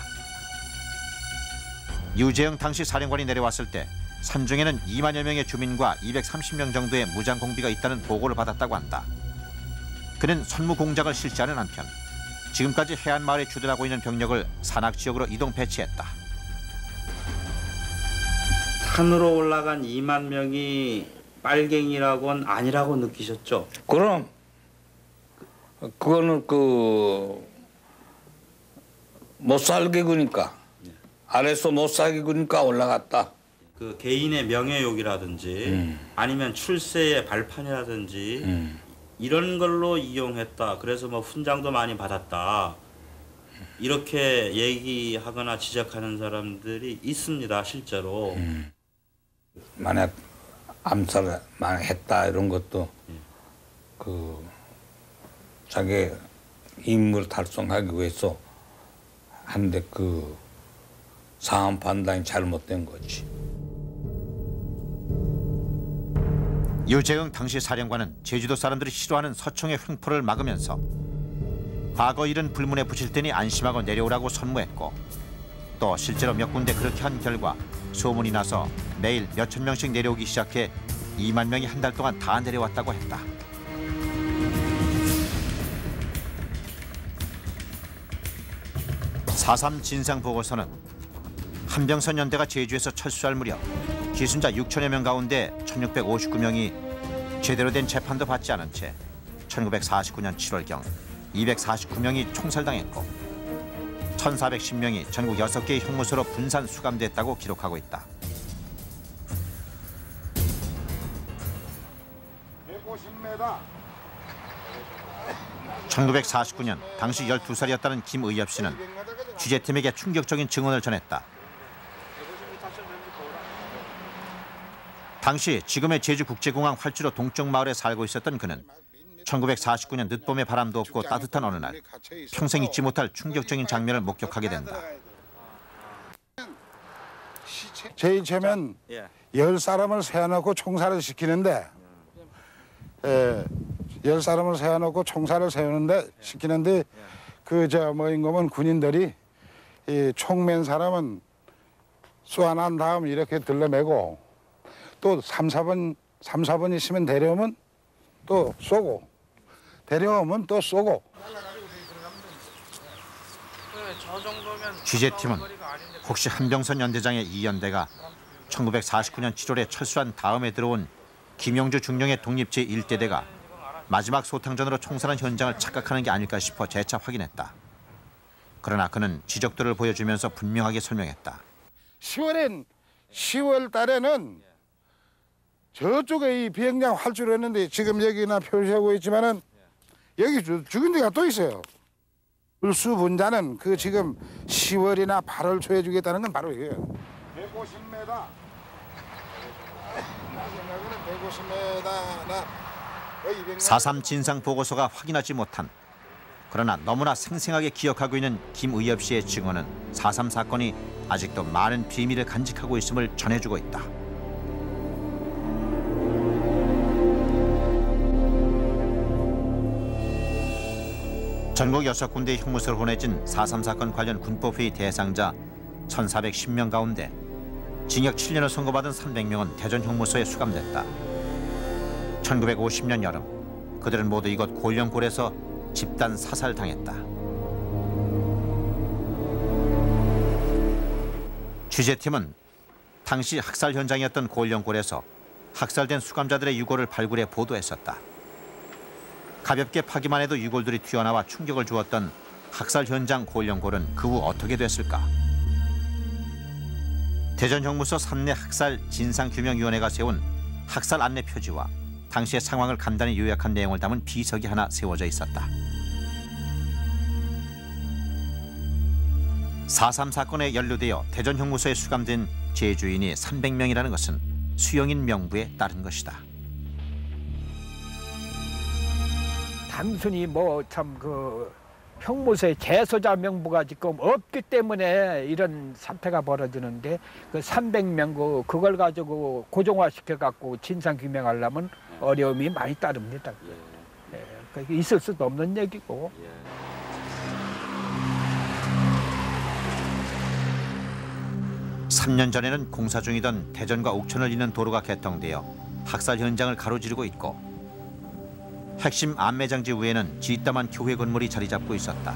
유재흥 당시 사령관이 내려왔을 때 산중에는 2만여 명의 주민과 230명 정도의 무장 공비가 있다는 보고를 받았다고 한다. 그는 선무 공작을 실시하는 한편 지금까지 해안마을에 주둔하고 있는 병력을 산악지역으로 이동 배치했다. 산으로 올라간 2만 명이 빨갱이라고는 아니라고 느끼셨죠? 그럼 그거는 못 살게 구니까 아래서 못 살게 구니까 올라갔다. 그 개인의 명예욕이라든지 아니면 출세의 발판이라든지 이런 걸로 이용했다. 그래서 뭐 훈장도 많이 받았다. 이렇게 얘기하거나 지적하는 사람들이 있습니다, 실제로. 만약 암살을 많이 했다 이런 것도 자기 임무를 달성하기 위해서 한데 그 상황 판단이 잘못된 거지. 유재흥 당시 사령관은 제주도 사람들이 싫어하는 서총의 횡포를 막으면서 과거 일은 불문에 붙일 테니 안심하고 내려오라고 선무했고 또 실제로 몇 군데 그렇게 한 결과 소문이 나서 매일 몇천 명씩 내려오기 시작해 2만 명이 한 달 동안 다 내려왔다고 했다. (4.3) 진상보고서는 한병선 연대가 제주에서 철수할 무렵 기순자 6천여 명 가운데 1,659명이 제대로 된 재판도 받지 않은 채 1949년 7월경 249명이 총살당했고 1,410명이 전국 6개의 형무소로 분산 수감됐다고 기록하고 있다. 1949년 당시 12살이었다는 김의엽 씨는 취재팀에게 충격적인 증언을 전했다. 당시 지금의 제주국제공항 활주로 동쪽 마을에 살고 있었던 그는 1949년 늦봄의 바람도 없고 따뜻한 어느 날 평생 잊지 못할 충격적인 장면을 목격하게 된다. 제일 처음엔 10사람을 세워놓고 총살을 시키는데 10사람을 세워놓고 총살을 시키는데 뭐인 거면 군인들이 이 총맨 사람은 쏘아난 다음 이렇게 들러매고 또 3, 4번 있으면 데려오면 또 쏘고 데려오면 또 쏘고. 취재팀은 혹시 한병선 연대장의 이연대가 1949년 7월에 철수한 다음에 들어온 김용주 중령의 독립제 1대대가 마지막 소탕전으로 총살한 현장을 착각하는 게 아닐까 싶어 재차 확인했다. 그러나 그는 지적들을 보여주면서 분명하게 설명했다. 10월 달에는 저쪽에 이 비행장 활주로 했는데 지금 여기나 표시하고 있지만은 여기 죽은 데가 또 있어요. 불수 분자는 그 지금 10월이나 8월 초에 주겠다는 건 바로 이거예요. 150m. 150m 4.3 진상 보고서가 확인하지 못한, 그러나 너무나 생생하게 기억하고 있는 김의엽 씨의 증언은 4.3 사건이 아직도 많은 비밀을 간직하고 있음을 전해주고 있다. 전국 6군데의 형무소를 보내진 4.3 사건 관련 군법회의 대상자 1,410명 가운데 징역 7년을 선고받은 300명은 대전 형무소에 수감됐다. 1950년 여름 그들은 모두 이곳 골령골에서 집단 사살당했다. 취재팀은 당시 학살 현장이었던 골령골에서 학살된 수감자들의 유골을 발굴해 보도했었다. 가볍게 파기만 해도 유골들이 튀어나와 충격을 주었던 학살 현장 골령골은 그 후 어떻게 됐을까? 대전 형무소 산내 학살 진상규명위원회가 세운 학살 안내 표지와 당시의 상황을 간단히 요약한 내용을 담은 비석이 하나 세워져 있었다. 4.3 사건에 연루되어 대전 형무소에 수감된 제주인이 300명이라는 것은 수용인 명부에 따른 것이다. 단순히 형무소의 재소자 명부가 지금 없기 때문에 이런 사태가 벌어지는데 그 300명 그걸 가지고 고정화시켜 갖고 진상 규명하려면 어려움이 많이 따릅니다. 그게 있을 수도 없는 얘기고. 3년 전에는 공사 중이던 대전과 옥천을 잇는 도로가 개통되어 학살 현장을 가로지르고 있고, 핵심 안매장지 위에는 지따만 교회 건물이 자리 잡고 있었다.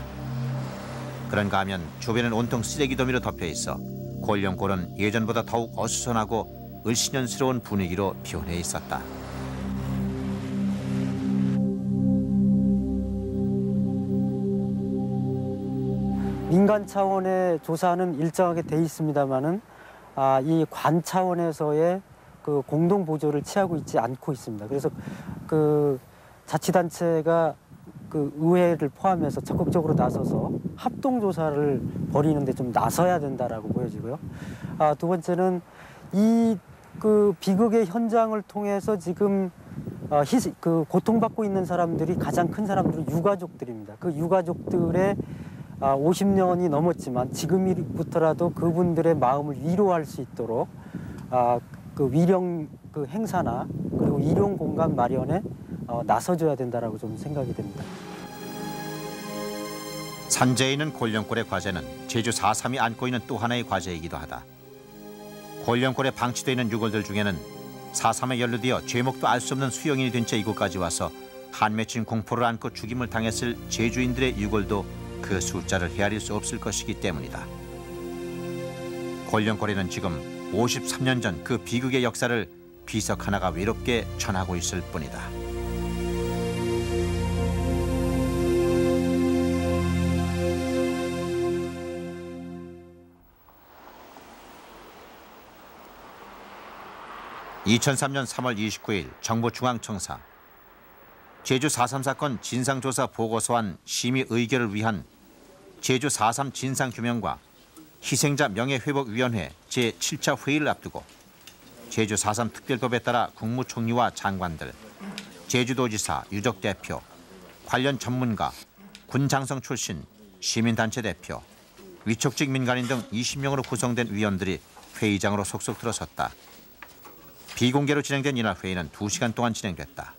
그런가 하면 주변은 온통 쓰레기 더미로 덮여 있어 골령골은 예전보다 더욱 어수선하고 을씨년스러운 분위기로 변해 있었다. 민간 차원의 조사는 일정하게 돼 있습니다만은 이 관 차원에서의 그 공동 보조를 취하고 있지 않고 있습니다. 그래서 그 자치단체가 그 의회를 포함해서 적극적으로 나서서 합동 조사를 벌이는데 좀 나서야 된다라고 보여지고요. 두 번째는 이 그 비극의 현장을 통해서 지금 그 고통받고 있는 사람들이 가장 큰 사람들은 유가족들입니다. 그 유가족들의 50년이 넘었지만 지금부터라도 그분들의 마음을 위로할 수 있도록 그 위령 그 행사나 그리고 일용 공간 마련에 나서줘야 된다라고 좀 생각이 됩니다. 산재에 있는 골령골의 과제는 제주 4.3이 안고 있는 또 하나의 과제이기도 하다. 골령골에 방치되어 있는 유골들 중에는 4.3에 연루되어 죄목도 알 수 없는 수용인이 된 채 이곳까지 와서 한맺힌 공포를 안고 죽임을 당했을 제주인들의 유골도 그 숫자를 헤아릴 수 없을 것이기 때문이다. 골령골에는 지금 53년 전 그 비극의 역사를 비석 하나가 외롭게 전하고 있을 뿐이다. (2003년 3월 29일) 정부 중앙청사. 제주 4.3 사건 진상조사 보고서안 심의 의결을 위한 제주 4.3 진상규명과 희생자 명예회복위원회 제7차 회의를 앞두고 제주 4.3 특별법에 따라 국무총리와 장관들, 제주도지사, 유족대표, 관련 전문가, 군장성 출신, 시민단체 대표, 위촉직 민간인 등 20명으로 구성된 위원들이 회의장으로 속속 들어섰다. 비공개로 진행된 이날 회의는 2시간 동안 진행됐다.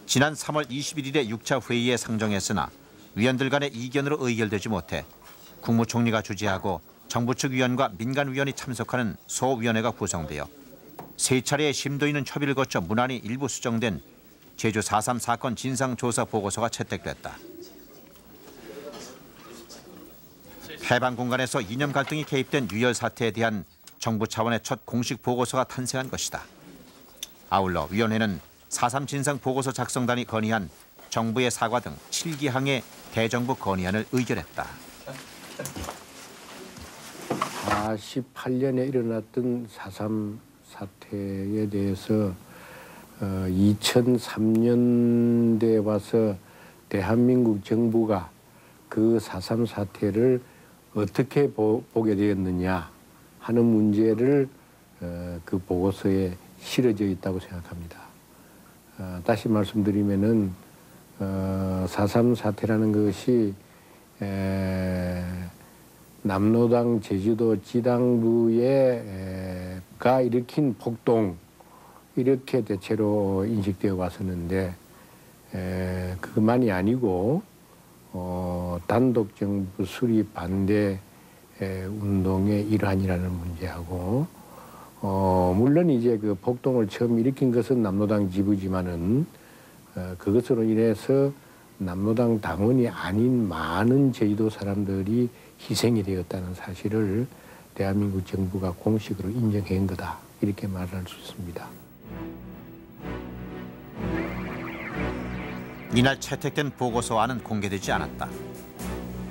지난 3월 21일에 6차 회의에 상정했으나 위원들 간의 이견으로 의결되지 못해 국무총리가 주재하고 정부 측 위원과 민간 위원이 참석하는 소위원회가 구성되어 3차례의 심도 있는 협의를 거쳐 문안이 일부 수정된 제주 4.3 사건 진상조사 보고서가 채택됐다. 해방 공간에서 이념 갈등이 개입된 유혈 사태에 대한 정부 차원의 첫 공식 보고서가 탄생한 것이다. 아울러 위원회는 4.3 진상 보고서 작성단이 건의한 정부의 사과 등 7기항의 대정부 건의안을 의결했다. 18년에 일어났던 4.3 사태에 대해서 2003년대에 와서 대한민국 정부가 그 4.3 사태를 어떻게 보게 되었느냐 하는 문제를 그 보고서에 실어져 있다고 생각합니다. 다시 말씀드리면은 4.3 사태라는 것이 남로당 제주도 지당부가 일으킨 폭동 이렇게 대체로 인식되어 왔었는데 그것만이 아니고 단독 정부 수립 반대 운동의 일환이라는 문제하고 물론 이제 그 폭동을 처음 일으킨 것은 남로당 지부지만은 그것으로 인해서 남로당 당원이 아닌 많은 제주도 사람들이 희생이 되었다는 사실을 대한민국 정부가 공식으로 인정한 거다 이렇게 말할 수 있습니다. 이날 채택된 보고서안은 공개되지 않았다.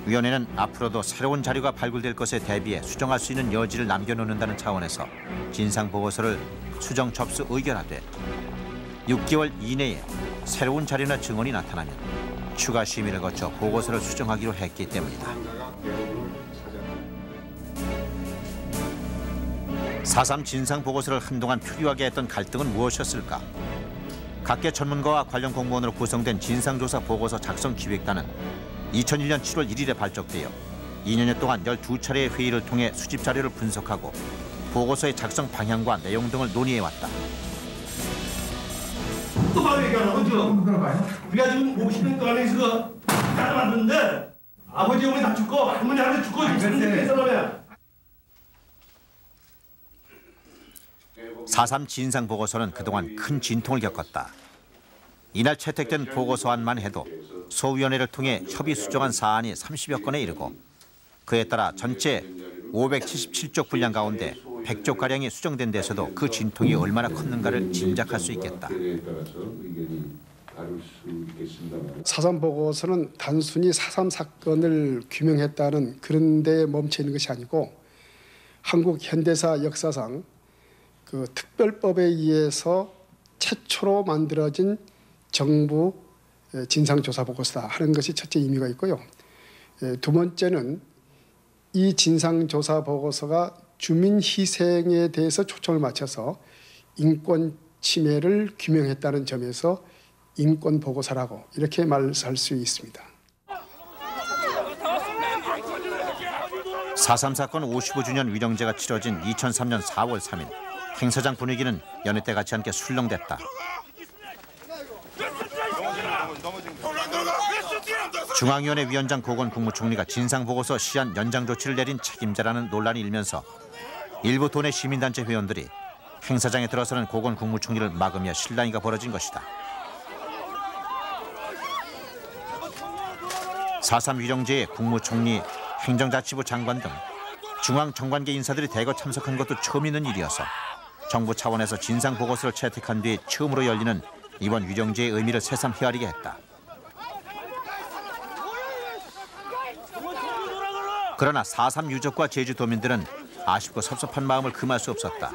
위원회는 앞으로도 새로운 자료가 발굴될 것에 대비해 수정할 수 있는 여지를 남겨놓는다는 차원에서 진상보고서를 수정 접수 의결하되 6개월 이내에 새로운 자료나 증언이 나타나면 추가 심의를 거쳐 보고서를 수정하기로 했기 때문이다. 4.3 진상보고서를 한동안 표류하게 했던 갈등은 무엇이었을까? 각계 전문가와 관련 공무원으로 구성된 진상조사 보고서 작성 기획단은 2001년 7월 1일에 발족되어 2년여 동안 12차례의 회의를 통해 수집 자료를 분석하고 보고서의 작성 방향과 내용 등을 논의해왔다. 똑바로 얘기하라고 지금. 우리가 지금 50년 동안에 있어 나라 만드는데 아버지 어머니 다 죽고 할머니 할아버지 죽고 지금 무슨 사람이야. 4.3 진상보고서는 그동안 큰 진통을 겪었다. 이날 채택된 보고서안만 해도 소위원회를 통해 협의 수정한 사안이 30여 건에 이르고 그에 따라 전체 577쪽 분량 가운데 100쪽가량이 수정된 데서도 그 진통이 얼마나 컸는가를 짐작할 수 있겠다. 4.3 보고서는 단순히 4.3 사건을 규명했다는 그런 데에 멈춰 있는 것이 아니고 한국 현대사 역사상 그 특별법에 의해서 최초로 만들어진 정부 진상조사 보고서다 하는 것이 첫째 의미가 있고요. 두 번째는 이 진상조사 보고서가 주민 희생에 대해서 초점을 맞춰서 인권 침해를 규명했다는 점에서 인권 보고서라고 이렇게 말할 수 있습니다. 4.3 사건 55주년 위령제가 치러진 2003년 4월 3일 행사장 분위기는 여느 때 같지 않게 술렁댔다. 중앙위원회 위원장 고건 국무총리가 진상보고서 시한 연장 조치를 내린 책임자라는 논란이 일면서 일부 도내 시민단체 회원들이 행사장에 들어서는 고건 국무총리를 막으며 실랑이가 벌어진 것이다. 4.3 위령제에 국무총리, 행정자치부 장관 등 중앙정관계 인사들이 대거 참석한 것도 처음 있는 일이어서 정부 차원에서 진상보고서를 채택한 뒤 처음으로 열리는 이번 위령제의 의미를 새삼 헤아리게 했다. 그러나 4.3 유족과 제주도민들은 아쉽고 섭섭한 마음을 금할 수 없었다.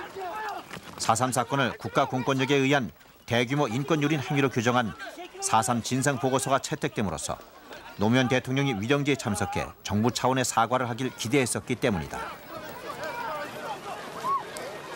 4.3 사건을 국가 공권력에 의한 대규모 인권유린 행위로 규정한 4.3 진상보고서가 채택됨으로써 노무현 대통령이 위령제에 참석해 정부 차원의 사과를 하길 기대했었기 때문이다.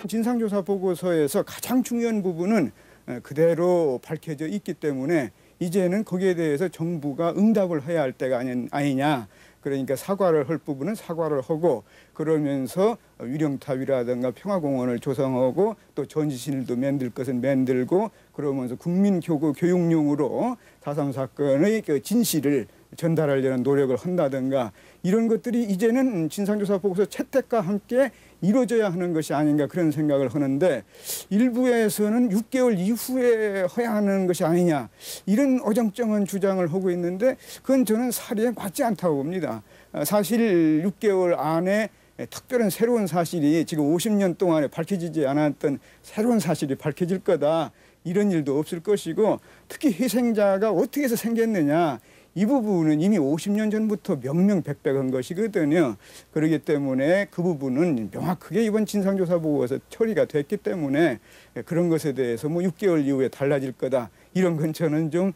진상조사 보고서에서 가장 중요한 부분은 그대로 밝혀져 있기 때문에 이제는 거기에 대해서 정부가 응답을 해야 할 때가 아니냐. 그러니까 사과를 할 부분은 사과를 하고 그러면서 위령탑이라든가 평화공원을 조성하고 또 전시실도 만들 것은 만들고 그러면서 국민교육용으로 4.3 사건의 그 진실을 전달하려는 노력을 한다든가 이런 것들이 이제는 진상조사 보고서 채택과 함께 이루어져야 하는 것이 아닌가 그런 생각을 하는데 일부에서는 6개월 이후에 해야 하는 것이 아니냐 이런 어정쩡한 주장을 하고 있는데 그건 저는 사리에 맞지 않다고 봅니다. 사실 6개월 안에 특별한 새로운 사실이 지금 50년 동안에 밝혀지지 않았던 새로운 사실이 밝혀질 거다. 이런 일도 없을 것이고 특히 희생자가 어떻게 해서 생겼느냐. 이 부분은 이미 50년 전부터 명명백백한 것이거든요. 그렇기 때문에 그 부분은 명확하게 이번 진상조사 보고서 처리가 됐기 때문에 그런 것에 대해서 뭐 6개월 이후에 달라질 거다. 이런 건 저는 좀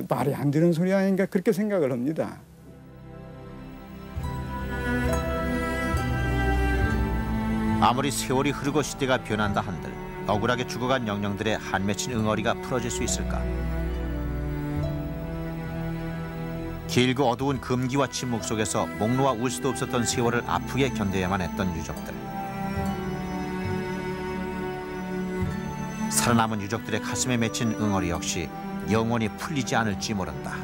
말이 안 되는 소리 아닌가 그렇게 생각을 합니다. 아무리 세월이 흐르고 시대가 변한다 한들 억울하게 죽어간 영령들의 한 맺힌 응어리가 풀어질 수 있을까? 길고 어두운 금기와 침묵 속에서 목 놓아 울 수도 없었던 세월을 아프게 견뎌야만 했던 유족들. 살아남은 유족들의 가슴에 맺힌 응어리 역시 영원히 풀리지 않을지 모른다.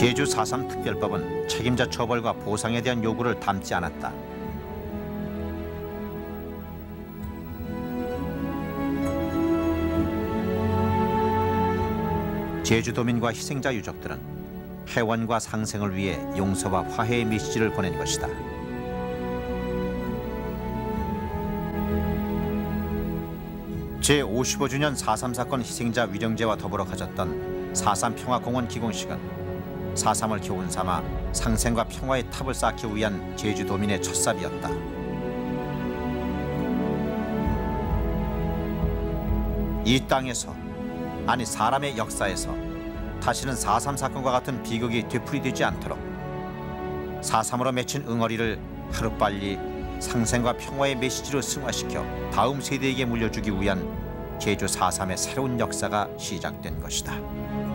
제주 4.3 특별법은 책임자 처벌과 보상에 대한 요구를 담지 않았다. 제주도민과 희생자 유족들은 해원과 상생을 위해 용서와 화해의 메시지를 보낸 것이다. 제55주년 4.3 사건 희생자 위령제와 더불어 가졌던 4.3 평화공원 기공식은 4.3을 교훈 삼아 상생과 평화의 탑을 쌓기 위한 제주도민의 첫삽이었다. 이 땅에서, 아니 사람의 역사에서 다시는 4.3 사건과 같은 비극이 되풀이되지 않도록 4.3으로 맺힌 응어리를 하루빨리 상생과 평화의 메시지로 승화시켜 다음 세대에게 물려주기 위한 제주 4.3의 새로운 역사가 시작된 것이다.